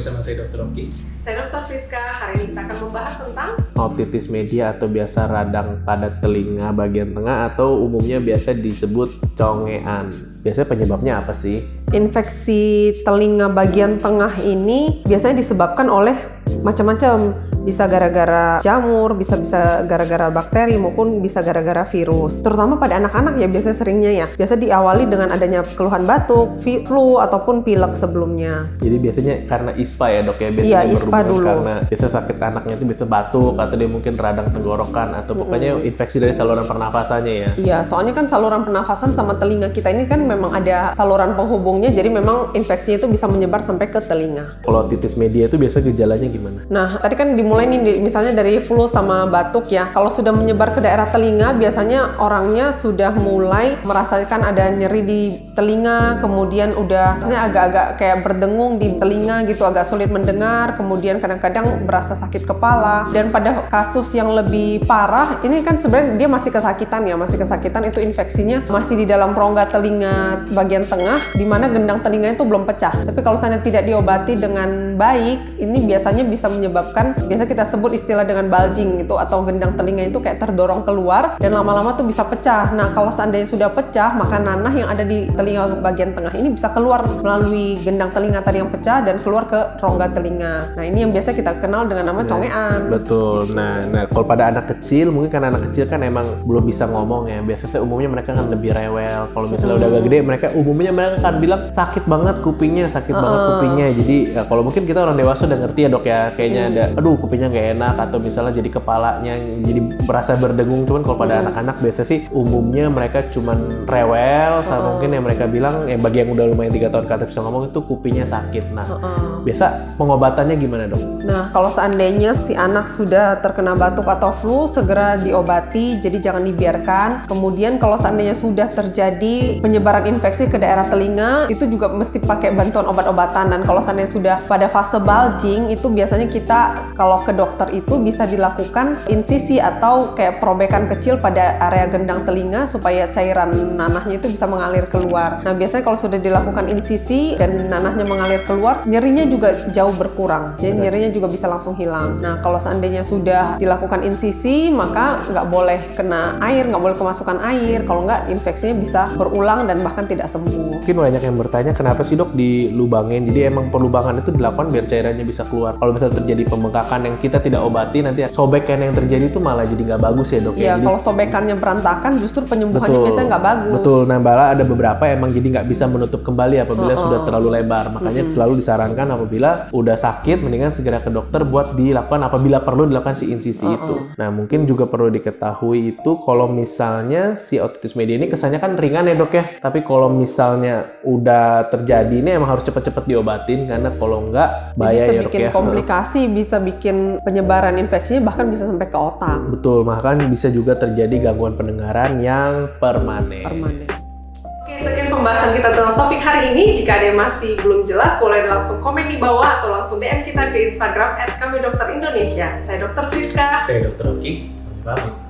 bersama saya Dr. Oki. Saya Dr. Friska. Hari ini kita akan membahas tentang otitis media atau biasa radang pada telinga bagian tengah atau umumnya biasa disebut congean. Biasanya penyebabnya apa sih? infeksi telinga bagian tengah ini biasanya disebabkan oleh macam-macam. Bisa gara-gara jamur, bisa gara-gara bakteri maupun bisa gara-gara virus. Terutama pada anak-anak ya biasanya seringnya ya. Biasa diawali dengan adanya keluhan batuk, flu ataupun pilek sebelumnya. Jadi biasanya karena ISPA ya dok ya? Biasanya Iya, ISPA dulu. Karena biasa sakit anaknya itu bisa batuk atau dia mungkin radang tenggorokan atau pokoknya infeksi dari saluran pernafasannya ya? Iya, soalnya kan saluran pernafasan sama telinga kita ini kan memang ada saluran penghubungnya, jadi memang infeksinya itu bisa menyebar sampai ke telinga. Kalau otitis media itu biasa gejalanya gimana? Nah, tadi kan dimulai nih misalnya dari flu sama batuk ya. Kalau sudah menyebar ke daerah telinga, biasanya orangnya sudah mulai merasakan ada nyeri di telinga, kemudian udah misalnya agak-agak kayak berdengung di telinga gitu, agak sulit mendengar, kemudian kadang-kadang berasa sakit kepala. Dan pada kasus yang lebih parah, ini kan sebenarnya dia masih kesakitan ya, masih kesakitan itu infeksinya masih di dalam rongga telinga bagian tengah, di mana gendang telinga itu belum pecah. Tapi kalau misalnya tidak diobati dengan baik, ini biasanya bisa menyebabkan, biasa kita sebut istilah dengan bulging itu, atau gendang telinga itu kayak terdorong keluar dan lama-lama tuh bisa pecah. Nah, kalau seandainya sudah pecah, maka nanah yang ada di telinga bagian tengah ini bisa keluar melalui gendang telinga tadi yang pecah dan keluar ke rongga telinga. Nah, ini yang biasa kita kenal dengan nama congean. Betul. Nah kalau pada anak kecil, mungkin karena anak kecil kan emang belum bisa ngomong ya. Biasanya umumnya mereka kan lebih rewel. Kalau misalnya udah agak gede, mereka akan bilang sakit banget kupingnya, Jadi kalau mungkin kita orang dewasa udah ngerti ya dok ya, kayaknya ada, aduh kupingnya nggak enak, atau misalnya jadi kepalanya jadi berasa berdengung. Cuman kalau pada anak-anak biasa sih umumnya mereka cuman rewel, sama mungkin yang mereka bilang bagi yang udah lumayan 3 tahun ke atas bisa ngomong itu kupingnya sakit. Nah biasa pengobatannya gimana dok? Nah, kalau seandainya si anak sudah terkena batuk atau flu, segera diobati, jadi jangan dibiarkan. Kemudian kalau seandainya sudah terjadi penyebaran infeksi ke daerah telinga, itu juga mesti pakai bantuan obat-obatan. Dan kalau seandainya sudah pada fase bulging, itu biasanya kita kalau ke dokter itu bisa dilakukan insisi atau kayak perobekan kecil pada area gendang telinga supaya cairan nanahnya itu bisa mengalir keluar. Nah, biasanya kalau sudah dilakukan insisi dan nanahnya mengalir keluar, nyerinya juga jauh berkurang. Jadi nyerinya juga bisa langsung hilang. Nah, kalau seandainya sudah dilakukan insisi, maka nggak boleh kena air, nggak boleh kemasukan air. Kalau nggak, infeksinya bisa berulang dan bahkan tidak sembuh. Mungkin banyak yang bertanya kenapa sih dok dilubangin? Jadi emang pelubangan itu dilakukan biar cairannya bisa keluar. Kalau misalnya terjadi pembengkakan yang kita tidak obati, nanti sobekan yang terjadi itu malah jadi nggak bagus ya dok. Iya, kalau sobekannya berantakan, justru penyembuhannya biasanya nggak bagus. Betul, nah malah ada beberapa emang jadi nggak bisa menutup kembali apabila sudah terlalu lebar. Makanya selalu disarankan apabila udah sakit, mendingan segera ke dokter buat dilakukan apabila perlu dilakukan si insisi itu. Nah mungkin juga perlu diketahui itu kalau misalnya si otitis media ini kesannya kan ringan ya dok ya. Tapi kalau misalnya udah terjadi ini emang harus cepet-cepet diobatin, karena kalau nggak bahaya bisa ya dok bikin ya. komplikasi, bisa bikin penyebaran infeksinya bahkan bisa sampai ke otak. Betul, bahkan bisa juga terjadi gangguan pendengaran yang permanen. Oke, sekian pembahasan kita tentang topik hari ini. Jika ada yang masih belum jelas, boleh langsung komen di bawah atau langsung DM kita ke Instagram @kamidokter Indonesia. Saya Dr. Friska. Saya Dr. Oki. Pamit.